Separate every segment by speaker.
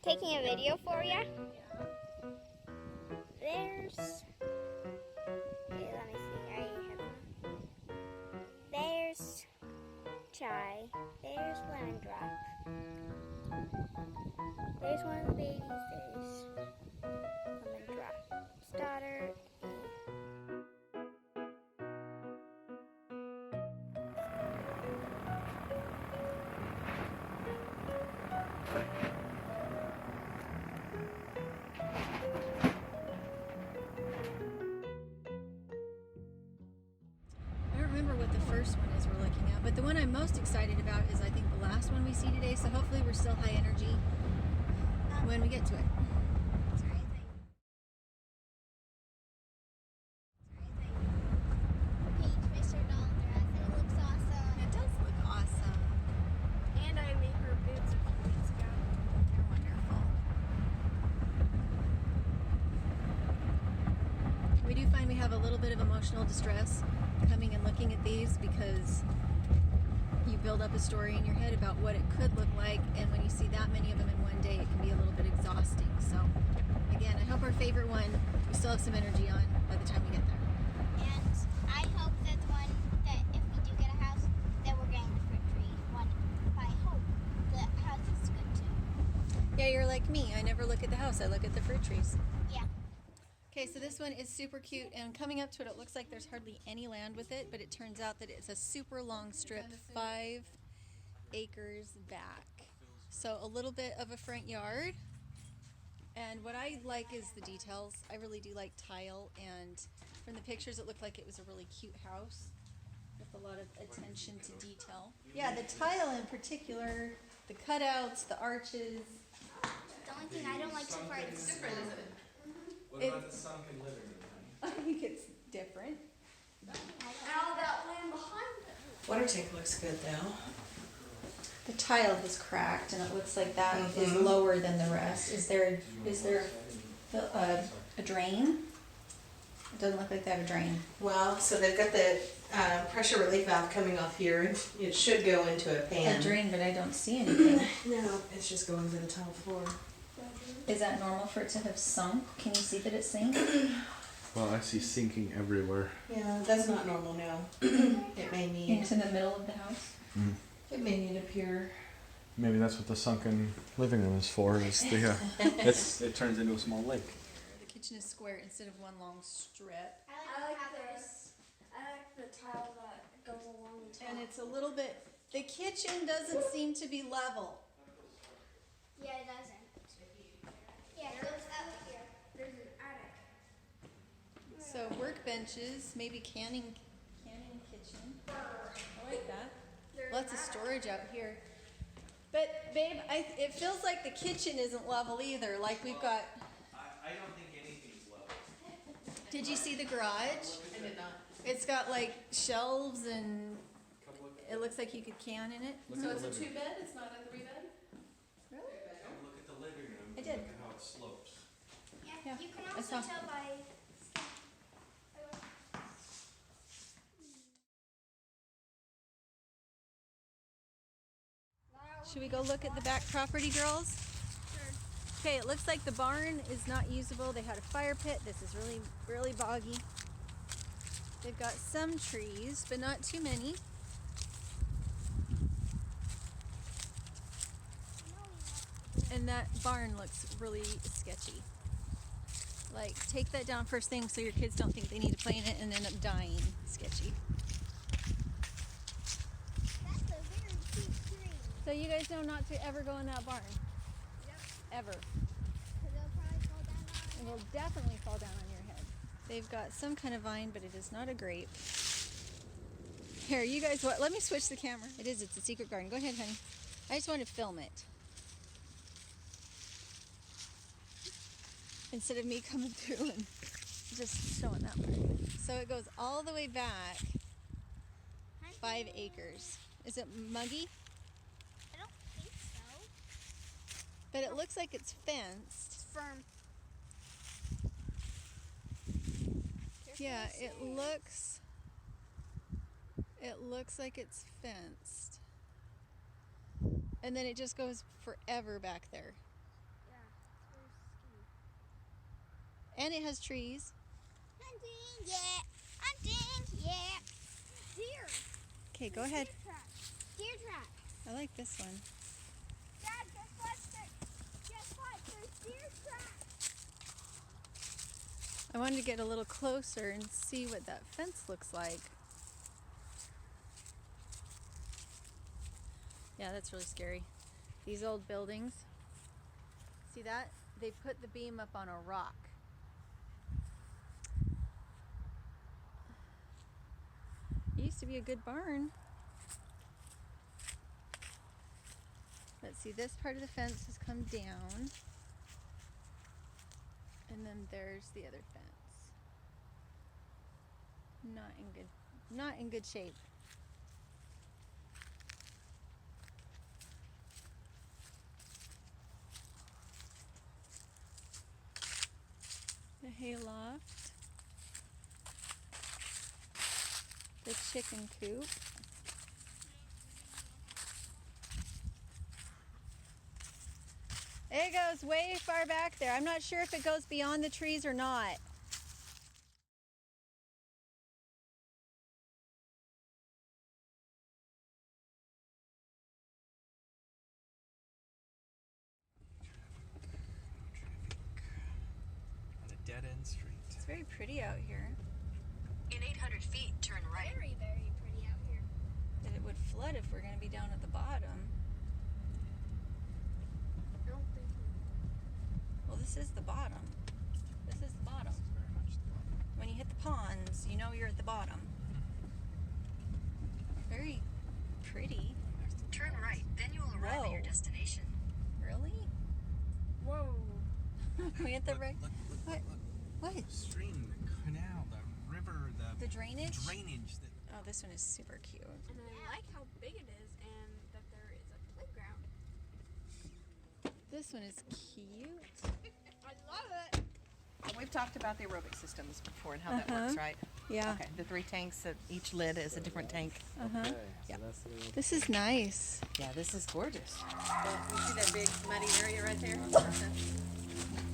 Speaker 1: taking a video for you.
Speaker 2: Yeah.
Speaker 1: There's... Okay, let me see. I have... There's chai. There's lemon drop. There's one of the babies. There's lemon drop's daughter.
Speaker 2: I don't remember what the first one is we're looking at, but the one I'm most excited about is I think the last one we see today, so hopefully we're still high energy when we get to it.
Speaker 1: Paige, Mr. Doll dress. It looks awesome.
Speaker 2: It does look awesome.
Speaker 3: And I made her boots a few weeks ago.
Speaker 2: They're wonderful. We do find we have a little bit of emotional distress coming and looking at these because you build up a story in your head about what it could look like, and when you see that many of them in one day, it can be a little bit exhausting. So again, I hope our favorite one we still have some energy on by the time we get there.
Speaker 1: And I hope that the one that if we do get a house, that we're getting the fruit tree one. I hope the house is good too.
Speaker 2: Yeah, you're like me. I never look at the house. I look at the fruit trees.
Speaker 1: Yeah.
Speaker 2: Okay, so this one is super cute, and coming up to it, it looks like there's hardly any land with it, but it turns out that it's a super long strip, 5 acres back. So a little bit of a front yard. And what I like is the details. I really do like tile, and from the pictures, it looked like it was a really cute house with a lot of attention to detail. Yeah, the tile in particular, the cutouts, the arches.
Speaker 1: The only thing I don't like so far is
Speaker 3: Different, isn't it?
Speaker 4: What about the sunken living room?
Speaker 2: I think it's different.
Speaker 3: And all that land behind it.
Speaker 5: Water tank looks good though.
Speaker 2: The tile is cracked, and it looks like that is lower than the rest. Is there a drain? It doesn't look like they have a drain.
Speaker 5: Well, so they've got the pressure relief valve coming off here. It should go into a pan.
Speaker 2: A drain, but I don't see anything.
Speaker 5: No, it's just going to the tile floor.
Speaker 2: Is that normal for it to have sunk? Can you see that it sank?
Speaker 4: Well, I see sinking everywhere.
Speaker 5: Yeah, that's not normal now. It may need.
Speaker 2: Into the middle of the house?
Speaker 5: It may need a pier.
Speaker 4: Maybe that's what the sunken living room is for. Is the it turns into a small lake.
Speaker 2: The kitchen is square instead of one long strip.
Speaker 3: I like this. I like the tile that goes along the top.
Speaker 2: And it's a little bit, the kitchen doesn't seem to be level.
Speaker 1: Yeah, it doesn't. Yeah, it goes up here.
Speaker 3: There's an attic.
Speaker 2: So workbenches, maybe canning kitchen. I like that. Lots of storage out here. But babe, it feels like the kitchen isn't level either. Like we've got.
Speaker 4: I don't think anything's level.
Speaker 2: Did you see the garage?
Speaker 5: I did not.
Speaker 2: It's got like shelves, and it looks like you could can in it.
Speaker 3: So it's a 2-bed, it's not a 3-bed?
Speaker 2: Really?
Speaker 4: Look at the living room.
Speaker 2: I did.
Speaker 4: Look at how it slopes.
Speaker 1: Yeah,
Speaker 2: Yeah,
Speaker 1: you can
Speaker 2: I
Speaker 1: also
Speaker 2: saw.
Speaker 1: tell by...
Speaker 2: Should we go look at the back property, girls? Okay, it looks like the barn is not usable. They had a fire pit. This is really, really boggy. They've got some trees, but not too many. And that barn looks really sketchy. Like, take that down first thing so your kids don't think they need to play in it and end up dying. Sketchy.
Speaker 1: That's a very cute tree.
Speaker 2: So you guys know not to ever go in that barn.
Speaker 1: Yep.
Speaker 2: Ever.
Speaker 1: Because it'll probably fall down on
Speaker 2: It will definitely fall down on your head. They've got some kind of vine, but it is not a grape. Here, you guys, what? Let me switch the camera. It's a secret garden. Go ahead, honey. I just want to film it. Instead of me coming through and just showing that part. So it goes all the way back 5 acres. Is it muggy?
Speaker 1: I don't think so.
Speaker 2: But it looks like it's fenced.
Speaker 1: It's firm.
Speaker 2: Yeah, it looks like it's fenced. And then it just goes forever back there.
Speaker 1: Yeah.
Speaker 2: And it has trees.
Speaker 1: Hunting, yeah. Hunting, yeah. Deer.
Speaker 2: Okay, go ahead.
Speaker 1: Deer tracks. Deer tracks.
Speaker 2: I like this one.
Speaker 1: Dad, guess what? Guess what? There's deer tracks.
Speaker 2: I wanted to get a little closer and see what that fence looks like. Yeah, that's really scary. These old buildings. See that? They put the beam up on a rock. It used to be a good barn. Let's see, this part of the fence has come down. And then there's the other fence. Not in good shape. The hayloft. The chicken coop. It goes way far back there. I'm not sure if it goes beyond the trees or not.
Speaker 4: On a dead-end street.
Speaker 2: It's very pretty out here.
Speaker 6: In 800 feet, turn right.
Speaker 1: Very, very pretty out here.
Speaker 2: That it would flood if we're going to be down at the bottom.
Speaker 1: I don't think so.
Speaker 2: Well, this is the bottom. This is the bottom.
Speaker 4: Very much the bottom.
Speaker 2: When you hit the ponds, you know you're at the bottom. Very pretty.
Speaker 6: Turn right, then you will arrive at your
Speaker 2: Whoa.
Speaker 6: destination.
Speaker 2: Really?
Speaker 1: Whoa.
Speaker 2: We hit the
Speaker 4: Look,
Speaker 2: right.
Speaker 4: look, look,
Speaker 2: What?
Speaker 4: look.
Speaker 2: What?
Speaker 4: The stream, the canal, the river,
Speaker 2: The drainage?
Speaker 4: drainage.
Speaker 2: Oh, this one is super cute.
Speaker 3: And I like how big it is and that there is a playground.
Speaker 2: This one is cute.
Speaker 3: I love it.
Speaker 7: And we've talked about the aerobic systems before and how that works, right?
Speaker 2: Yeah.
Speaker 7: Okay, the 3 tanks, each lid is a different tank.
Speaker 2: Uh-huh.
Speaker 7: Yeah.
Speaker 2: This is nice.
Speaker 7: Yeah, this is gorgeous. You see that big muddy area right there?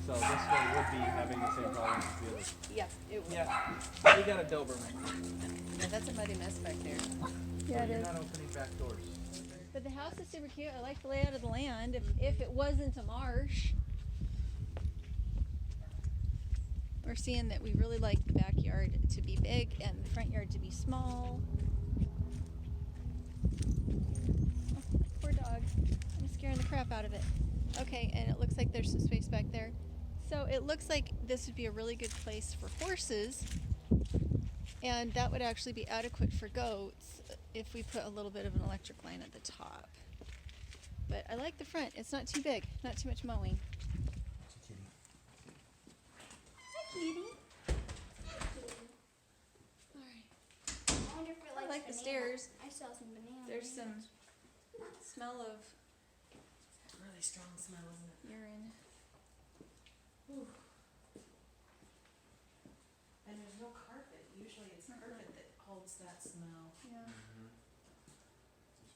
Speaker 4: So this one would be having the same problem as the others.
Speaker 2: Yeah, it will.
Speaker 4: Yeah, we got a Doberman.
Speaker 2: Yeah, that's a muddy mess back there. Yeah, it
Speaker 4: You're
Speaker 2: is.
Speaker 4: not opening back doors.
Speaker 2: But the house is super cute. I like the layout of the land. If it wasn't a marsh. We're seeing that we really like the backyard to be big and the front yard to be small. Oh, poor dog. I'm scaring the crap out of it. Okay, and it looks like there's some space back there. So it looks like this would be a really good place for horses. And that would actually be adequate for goats if we put a little bit of an electric line at the top. But I like the front. It's not too big, not too much mowing. Kitty. Alright.
Speaker 1: I wonder if it
Speaker 2: I
Speaker 1: likes
Speaker 2: like the
Speaker 1: banana.
Speaker 2: stairs.
Speaker 1: I saw some bananas.
Speaker 2: There's some smell of
Speaker 7: It's a really strong smell, isn't it?
Speaker 2: urine.
Speaker 7: And there's no carpet. Usually it's carpet that holds that smell.
Speaker 2: Yeah.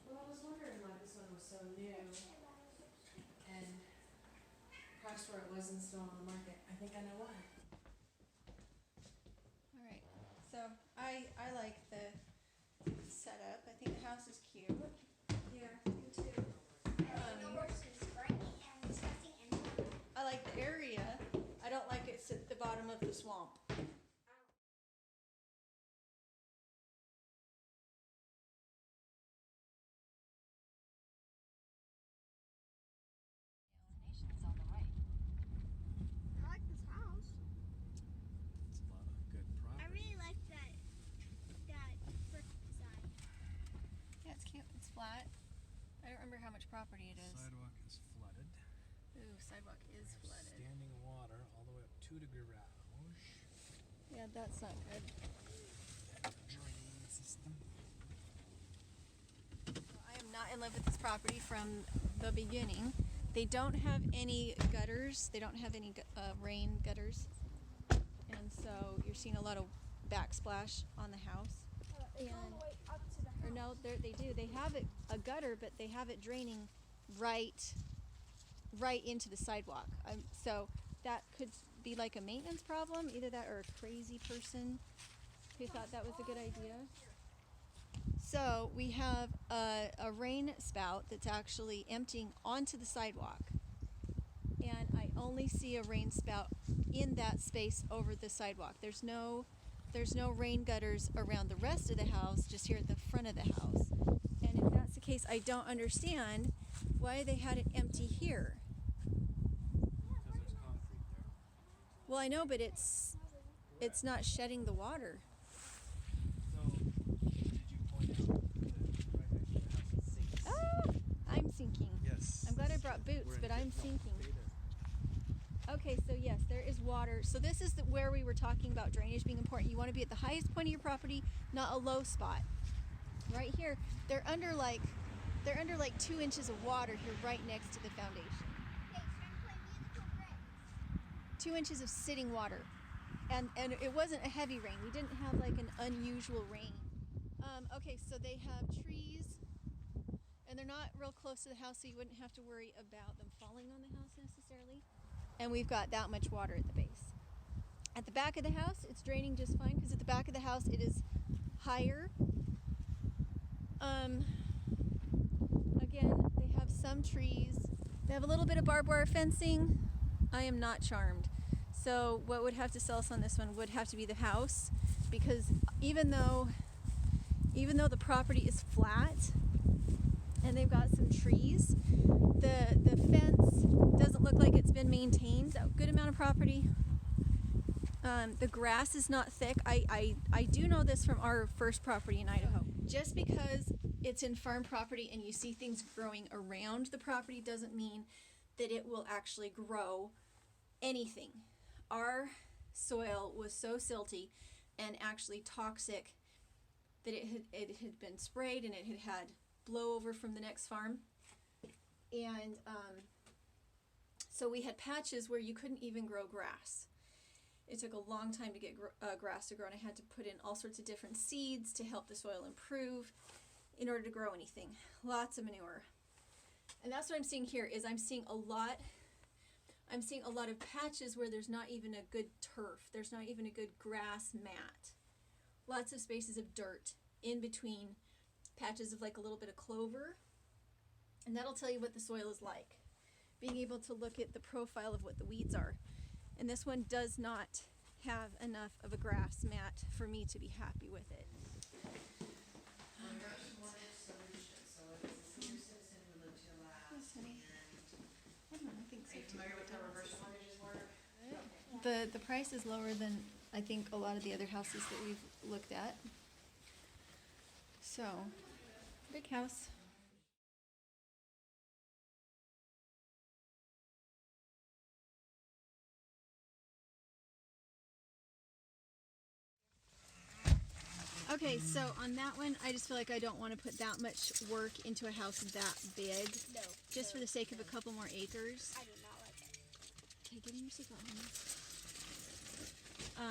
Speaker 7: Well, I was wondering why this one was so new and priced where it wasn't still on the market. I think I know why.
Speaker 2: Alright. So I like the setup. I think the house is cute.
Speaker 3: Yeah, me too.
Speaker 1: The horse is brainy and disgusting and
Speaker 2: I like the area. I don't like it's at the bottom of the swamp.
Speaker 6: On the right.
Speaker 3: I like this house.
Speaker 4: It's a lot of good
Speaker 1: I
Speaker 4: property.
Speaker 1: really like that brick design.
Speaker 2: Yeah, it's cute. It's flat. I don't remember how much property it is.
Speaker 4: Sidewalk is flooded.
Speaker 2: Ooh, sidewalk is flooded.
Speaker 4: Standing water all the way up to the garage.
Speaker 2: Yeah, that's not good.
Speaker 4: Drain system.
Speaker 2: I am not in love with this property from the beginning. They don't have any gutters. They don't have any rain gutters. And so you're seeing a lot of backsplash on the house.
Speaker 3: It's all the way up to the house.
Speaker 2: Or no, they do. They have it a gutter, but they have it draining right into the sidewalk. So that could be like a maintenance problem, either that or a crazy person who thought that was a good idea. So we have a rain spout that's actually emptying onto the sidewalk. And I only see a rain spout in that space over the sidewalk. There's no rain gutters around the rest of the house, just here at the front of the house. And if that's the case, I don't understand why they had it empty here. Well, I know, but it's not shedding the water. Ah, I'm sinking.
Speaker 4: Yes.
Speaker 2: I'm glad I brought boots, but I'm sinking. Okay, so yes, there is water. So this is where we were talking about drainage being important. You want to be at the highest point of your property, not a low spot. Right here, they're under like 2 inches of water here, right next to the foundation.
Speaker 1: Okay, start playing musical breaks.
Speaker 2: 2 inches of sitting water, and it wasn't a heavy rain. We didn't have like an unusual rain. Okay, so they have trees, and they're not real close to the house, so you wouldn't have to worry about them falling on the house necessarily. And we've got that much water at the base. At the back of the house, it's draining just fine because at the back of the house it is higher. Again, they have some trees. They have a little bit of barbed wire fencing. I am not charmed. So what would have to sell us on this one would have to be the house, because even though the property is flat and they've got some trees, the fence doesn't look like it's been maintained. A good amount of property. The grass is not thick. I do know this from our first property in Idaho. Just because it's in farm property and you see things growing around the property doesn't mean that it will actually grow anything. Our soil was so silty and actually toxic that it had been sprayed and it had blowover from the next farm. And so we had patches where you couldn't even grow grass. It took a long time to get grass to grow, and I had to put in all sorts of different seeds to help the soil improve in order to grow anything. Lots of manure. And that's what I'm seeing here. Is I'm seeing a lot of patches where there's not even a good turf. There's not even a good grass mat. Lots of spaces of dirt in between patches of like a little bit of clover. And that'll tell you what the soil is like. Being able to look at the profile of what the weeds are. And this one does not have enough of a grass mat for me to be happy with it. I think so too. The price is lower than I think a lot of the other houses that we've looked at. So, big house. Okay, so on that one, I just feel like I don't want to put that much work into a house that big.
Speaker 1: No.
Speaker 2: Just for the sake of a couple more acres.
Speaker 1: I do not like it.
Speaker 2: Okay, give me your seatbelt, honey.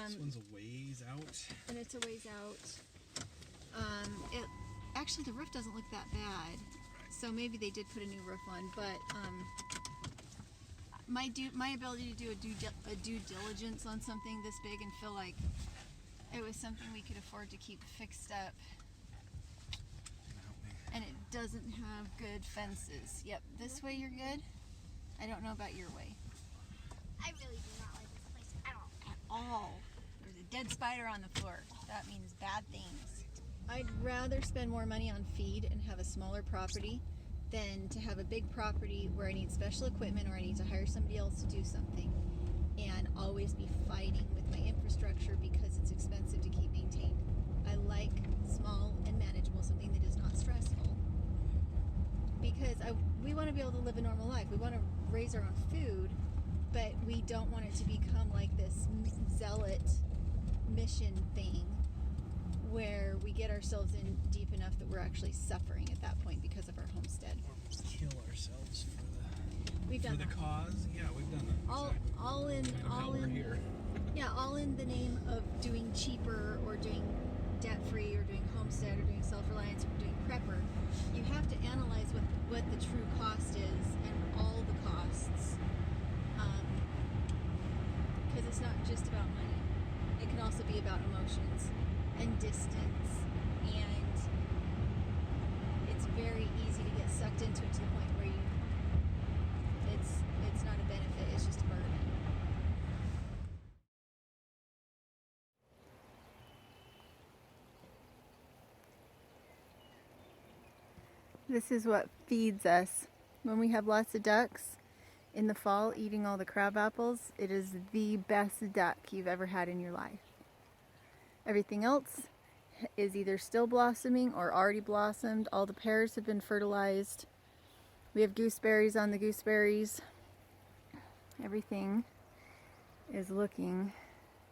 Speaker 4: This one's a ways out.
Speaker 2: And it's a ways out. Actually, the roof doesn't look that bad. So maybe they did put a new roof on, but my ability to do a due diligence on something this big and feel like it was something we could afford to keep fixed up. And it doesn't have good fences. Yep, this way you're good. I don't know about your way.
Speaker 1: I really do not like this place at all.
Speaker 2: At all. There's a dead spider on the floor. That means bad things. I'd rather spend more money on feed and have a smaller property than to have a big property where I need special equipment or I need to hire somebody else to do something and always be fighting with my infrastructure because it's expensive to keep maintained. I like small and manageable, something that is not stressful, because we want to be able to live a normal life. We want to raise our own food, but we don't want it to become like this zealot mission thing where we get ourselves in deep enough that we're actually suffering at that point because of our homestead.
Speaker 4: Or we kill ourselves
Speaker 2: We've
Speaker 4: for
Speaker 2: done
Speaker 4: the
Speaker 2: that.
Speaker 4: cause. Yeah, we've done that.
Speaker 2: All in
Speaker 4: Here.
Speaker 2: Yeah, all in the name of doing cheaper or doing debt-free or doing homestead or doing self-reliance or doing prepper. You have to analyze what the true cost is and all the costs. Because directions and distance, and it's very easy to get sucked into it to the point where it's not a benefit, it's just a burden. This is what feeds us. When we have lots of ducks in the fall eating all the crab apples, it is the best duck you've ever had in your life. Everything else is either still blossoming or already blossomed. All the pears have been fertilized. We have gooseberries on the gooseberries. Everything is looking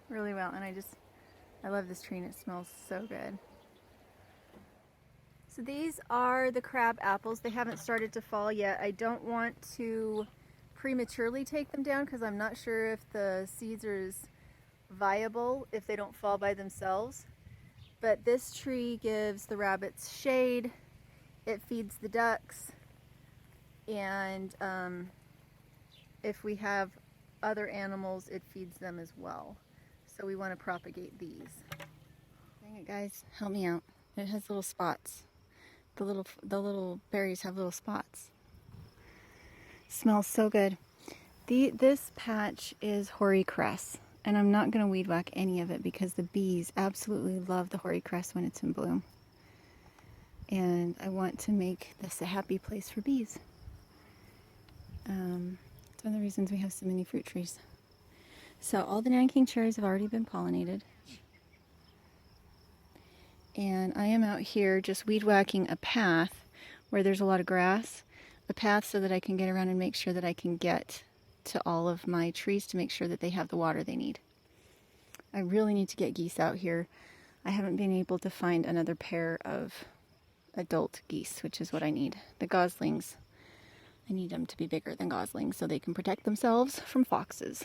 Speaker 2: really well, and I love this tree and it smells so good. So these are the crab apples. They haven't started to fall yet. I don't want to prematurely take them down because I'm not sure if the seeds are as viable if they don't fall by themselves. But this tree gives the rabbits shade, it feeds the ducks, and if we have other animals, it feeds them as well. So we want to propagate these. Dang it, guys, help me out. It has little spots. The little berries have little spots. Smells so good. This patch is hoary cress, and I'm not going to weed whack any of it because the bees absolutely love the hoary cress when it's in bloom. And I want to make this a happy place for bees. It's one of the reasons we have so many fruit trees. So all the Nanking cherries have already been pollinated. And I am out here just weed whacking a path where there's a lot of grass, a path so that I can get around and make sure that I can get to all of my trees to make sure that they have the water they need. I really need to get geese out here. I haven't been able to find another pair of adult geese, which is what I need. The goslings, I need them to be bigger than goslings so they can protect themselves from foxes.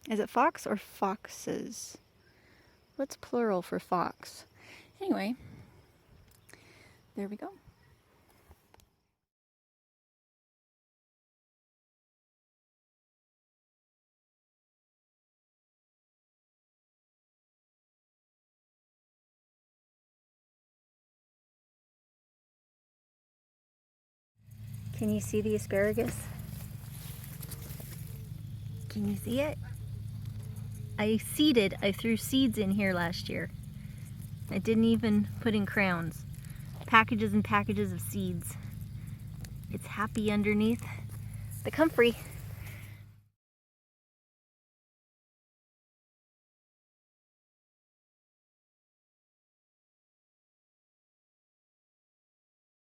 Speaker 2: Is it fox or foxes? What's plural for fox? Anyway, there we go. Can you see the asparagus? Can you see it? I threw seeds in here last year. I didn't even put in crowns. Packages and packages of seeds. It's happy underneath the comfrey.